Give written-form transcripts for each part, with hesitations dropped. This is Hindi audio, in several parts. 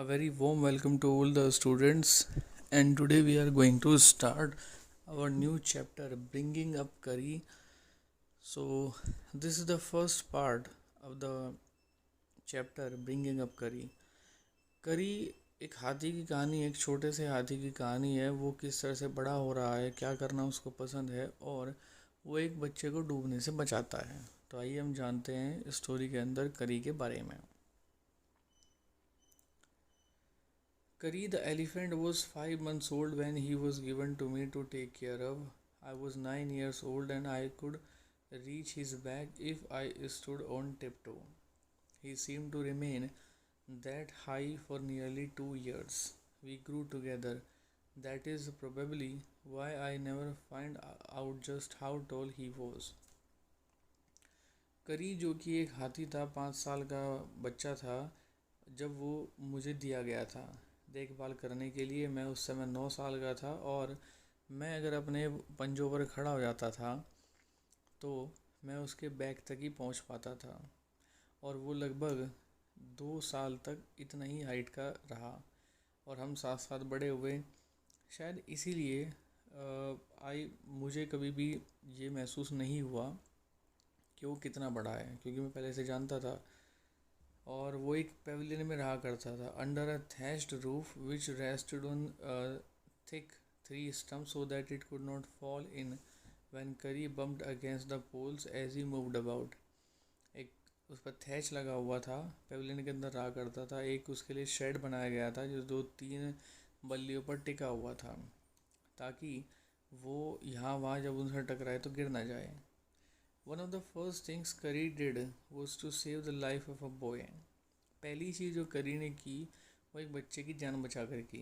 very warm welcome to all the students, and today we are going to start our new chapter, Bringing Up Curry. So, this is the first part of the chapter, Bringing Up Curry. करी एक हाथी की कहानी, एक छोटे से हाथी की कहानी है। वो किस तरह से बड़ा हो रहा है, क्या करना उसको पसंद है, और वो एक बच्चे को डूबने से बचाता है। तो आइए हम जानते हैं स्टोरी के अंदर करी के बारे में। Curry the elephant was 5 months old when he was given to me to take care of. I was 9 years old and I could reach his back if I stood on tiptoe. He seemed to remain that high for nearly 2 years. We grew together. That is probably why I never find out just how tall he was. करी जो कि एक हाथी था, 5 साल का बच्चा था जब वो मुझे दिया गया था देखभाल करने के लिए। मैं उस समय 9 साल का था और मैं अगर अपने पंजों पर खड़ा हो जाता था तो मैं उसके बैक तक ही पहुंच पाता था, और वो लगभग 2 साल तक इतना ही हाइट का रहा और हम साथ साथ बड़े हुए। शायद इसीलिए मुझे कभी भी ये महसूस नहीं हुआ कि वो कितना बड़ा है, क्योंकि मैं पहले से जानता था। और वो एक पेविलियन में रहा करता था, under a thatched roof which rested on thick 3 stumps so that it could not fall in when Curry bumped against the poles as he moved about. एक उस पर थैच लगा हुआ था, पेविलियन के अंदर रहा करता था। एक उसके लिए शेड बनाया गया था जो 2-3 बल्लियों पर टिका हुआ था, ताकि वो यहाँ वहाँ जब उनसे टकराए तो गिर ना जाए। One of the first things Curry did was to save the life of a boy. पहली चीज़ जो करी ने की वो एक बच्चे की जान बचा कर की।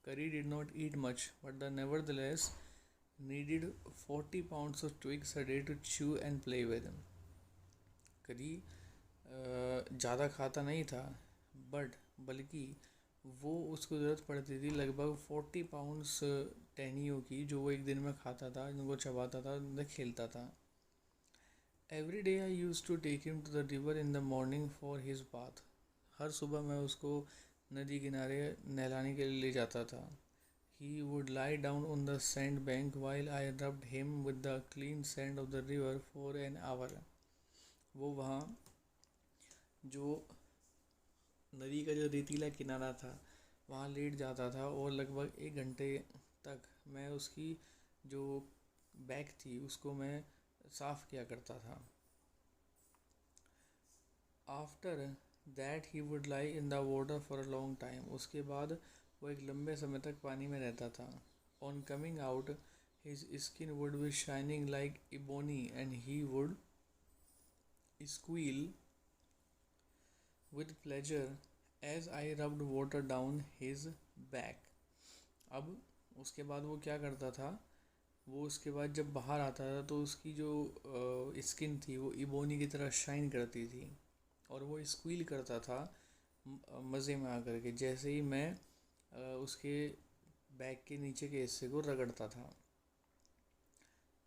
Curry did not eat much, but the nevertheless needed 40 pounds of twigs a day to chew and play with. Curry ज़्यादा खाता नहीं था, बल्कि वो उसको ज़रूरत पड़ती थी लगभग 40 पाउंड्स टहनियों की, जो वो एक दिन में खाता था, जिनको चबाता था, उनसे खेलता था। Every day I used to take him to the river in the morning for his bath. हर सुबह मैं उसको नदी किनारे नहलाने के लिए ले जाता था। He would lie down on the sand bank while I rubbed him with the clean sand of the river for an hour. वो वहाँ जो नदी का जो रेतीला किनारा था वहाँ लेट जाता था और लगभग 1 घंटे तक मैं उसकी जो बैक थी उसको मैं साफ़ किया करता था। After that he would lie in the water for a long time. उसके बाद वो एक लंबे समय तक पानी में रहता था। On coming out his skin would be shining like ebony and he would squeal with pleasure as I rubbed water down his back. अब उसके बाद वो क्या करता था, वो उसके बाद जब बाहर आता था तो उसकी जो स्किन थी वो इबोनी की तरह शाइन करती थी और वो स्क्वील करता था मज़े में आकर के, जैसे ही मैं उसके बैक के नीचे के हिस्से को रगड़ता था।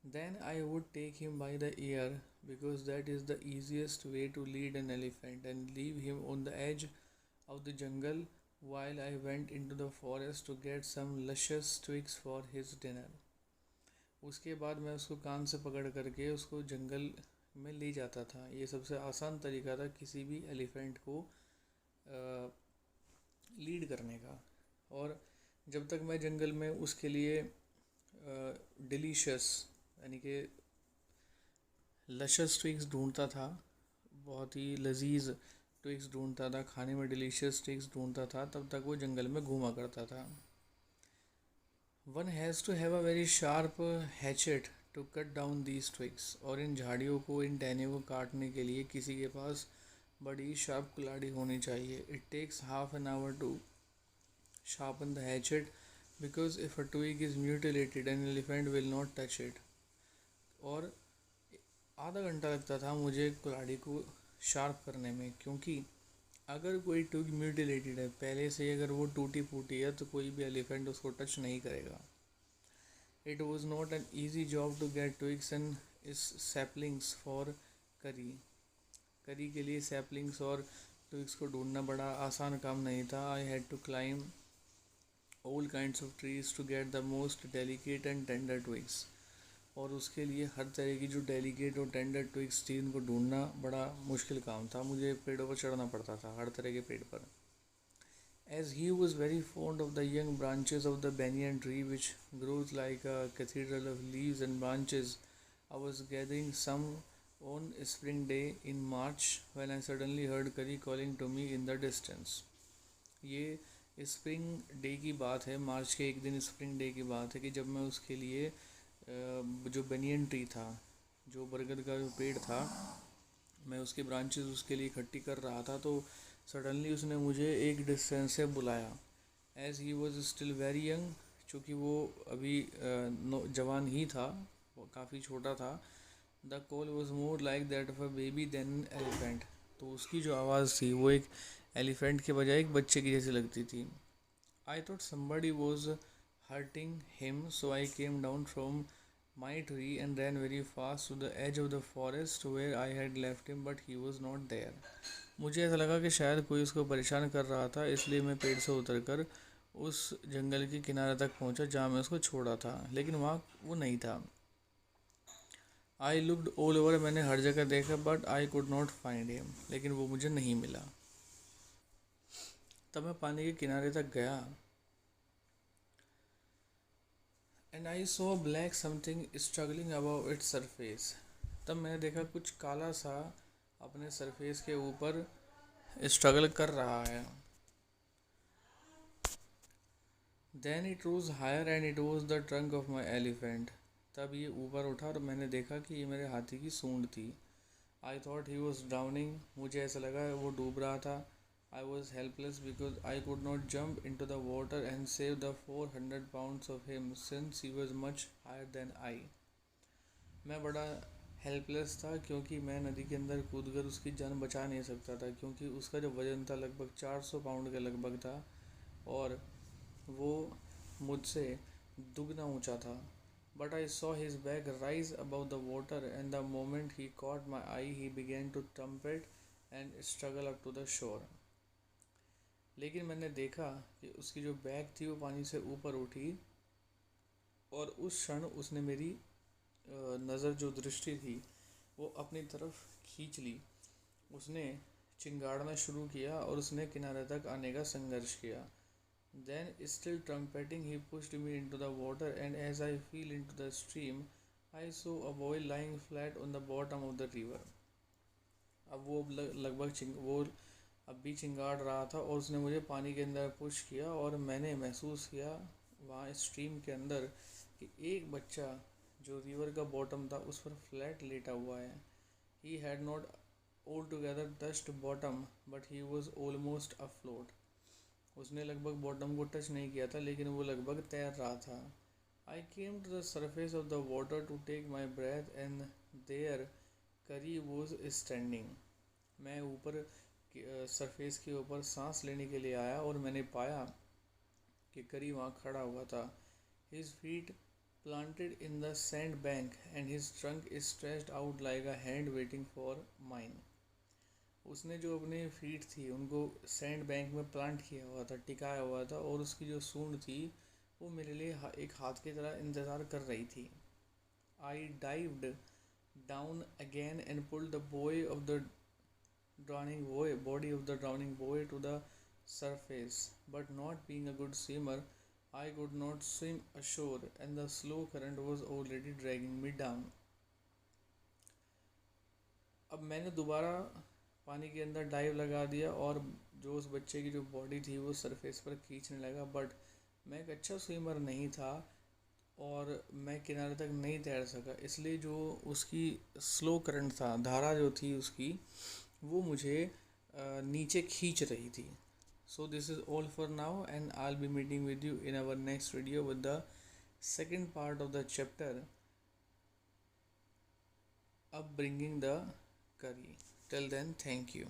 Then I would take him by the ear because that is the easiest way to lead an elephant and leave him on the edge of the jungle while I went into the forest to get some luscious twigs for his dinner. उसके बाद मैं उसको कान से पकड़ करके उसको जंगल में ले जाता था। ये सबसे आसान तरीका था किसी भी एलिफेंट को लीड करने का। और जब तक मैं जंगल में उसके लिए डिलीशियस यानी कि लशस ट्विग्स ढूंढता था, बहुत ही लजीज ट्विग्स ढूंढता था, खाने में डिलीशियस ट्विग्स ढूंढता था, तब तक वो जंगल में घूमा करता था। One has to have a very sharp hatchet to cut down these twigs. और इन झाड़ियों को, इन टहनियों को काटने के लिए किसी के पास बड़ी शार्प कुल्हाड़ी होनी चाहिए। It takes half an hour to sharpen the hatchet because if a twig is mutilated an elephant will not touch it. और आधा घंटा लगता था मुझे कुल्हाड़ी को शार्प करने में, क्योंकि अगर कोई ट्विग म्यूटिलेटेड है पहले से, अगर वो टूटी फूटी है तो कोई भी एलिफेंट उसको टच नहीं करेगा। It was not an easy job to get twigs and saplings for curry. Curry के लिए सैपलिंग्स और ट्विग्स को ढूंढना बड़ा आसान काम नहीं था. I had to climb all kinds of trees to get the most delicate and tender twigs. और उसके लिए हर तरह की जो डेलिकेट और टेंडर ट्विग्स थी उनको ढूंढना बड़ा मुश्किल काम था. मुझे पेड़ों पर चढ़ना पड़ता था, हर तरह के पेड़ पर. As he was very fond of the young branches of the banyan tree which grows like a cathedral of leaves and branches, I was gathering some on a spring day in March when I suddenly heard Curry calling to me in the distance. ये स्प्रिंग डे की बात है, मार्च के एक दिन स्प्रिंग डे की बात है कि जब मैं उसके लिए जो बनियन ट्री था, जो बरगद का जो पेड़ था, मैं उसकी ब्रांचेस उसके लिए इकट्ठी कर रहा था, तो सडनली उसने मुझे एक डिस्टेंस से बुलाया. As he was still very young, चूँकि वो अभी जवान ही था, वो काफ़ी छोटा था. The call was more like that of a baby than elephant. तो उसकी जो आवाज़ थी वो एक एलिफेंट के बजाय एक बच्चे की जैसी लगती थी. I thought somebody was hurting him, so I came down from my tree and ran very fast to the edge of the forest where I had left him but he was not there. मुझे ऐसा लगा कि शायद कोई उसको परेशान कर रहा था, इसलिए मैं पेड़ से उतरकर उस जंगल के किनारे तक पहुंचा जहाँ मैं उसको छोड़ा था, लेकिन वहाँ वो नहीं था. आई लुक्ड ऑल ओवर, मैंने हर जगह देखा, but I could not find him, लेकिन वो मुझे नहीं मिला. तब मैं पानी के किनारे तक गया. And I so black something struggling about its surface. तब मैंने देखा कुछ काला सा अपने सरफेस के ऊपर स्ट्रगल कर रहा है. Then it rose higher and it was the trunk of my elephant. तब ये ऊपर उठा और मैंने देखा कि ये मेरे हाथी की सूंड थी. I thought he was drowning. मुझे ऐसा लगा वो डूब रहा था. I was helpless because I could not jump into the water and save the 400 pounds of him since he was much higher than I. मैं बड़ा हेल्पलेस था क्योंकि मैं नदी के अंदर कूदकर उसकी जान बचा नहीं सकता था, क्योंकि उसका जो वज़न था लगभग 400 पाउंड के लगभग था और वो मुझसे दुगना ऊंचा था. But I saw his back rise above the water and the moment he caught my eye he began to trumpet and struggle up to the shore. लेकिन मैंने देखा कि उसकी जो बैग थी वो पानी से ऊपर उठी और उस क्षण उसने मेरी नज़र, जो दृष्टि थी, वो अपनी तरफ खींच ली. उसने चिंगाड़ना शुरू किया और उसने किनारे तक आने का संघर्ष किया. Then still trumpeting he pushed me into the water and as I fell into the stream I saw a boy lying flat on the bottom of the river. अब वो लगभग वो अब भी चिंगाड़ रहा था और उसने मुझे पानी के अंदर पुश किया और मैंने महसूस किया वहाँ स्ट्रीम के अंदर कि एक बच्चा जो रिवर का बॉटम था उस पर फ्लैट लेटा हुआ है. He had not all together touched bottom but he was almost afloat. उसने लगभग बॉटम को टच नहीं किया था, लेकिन वो लगभग तैर रहा था. I came to the surface of the water to take my breath and there Kari was standing. मैं ऊपर सरफेस के ऊपर सांस लेने के लिए आया और मैंने पाया कि करी वहाँ खड़ा हुआ था. His feet planted in the sand bank and his trunk stretched out like a hand waiting for mine. उसने जो अपने फीट थी उनको सैंड बैंक में प्लांट किया हुआ था, टिकाया हुआ था, और उसकी जो सूंड थी वो मेरे लिए एक हाथ की तरह इंतज़ार कर रही थी. I dived down again and pulled the boy off the body of the drowning boy to the surface, but not being a good swimmer, I could not swim ashore and the slow current was already dragging me down. अब मैंने दोबारा पानी के अंदर डाइव लगा दिया और जो उस बच्चे की जो बॉडी थी वो सरफेस पर खींचने लगा, बट मैं एक अच्छा स्विमर नहीं था और मैं किनारे तक नहीं तैर सका, इसलिए जो उसकी स्लो करंट था, धारा जो थी उसकी, वो मुझे नीचे खींच रही थी. So this is all for now and I will be meeting with you in our next video with the second part of the chapter upbringing the curry. Till then, thank you.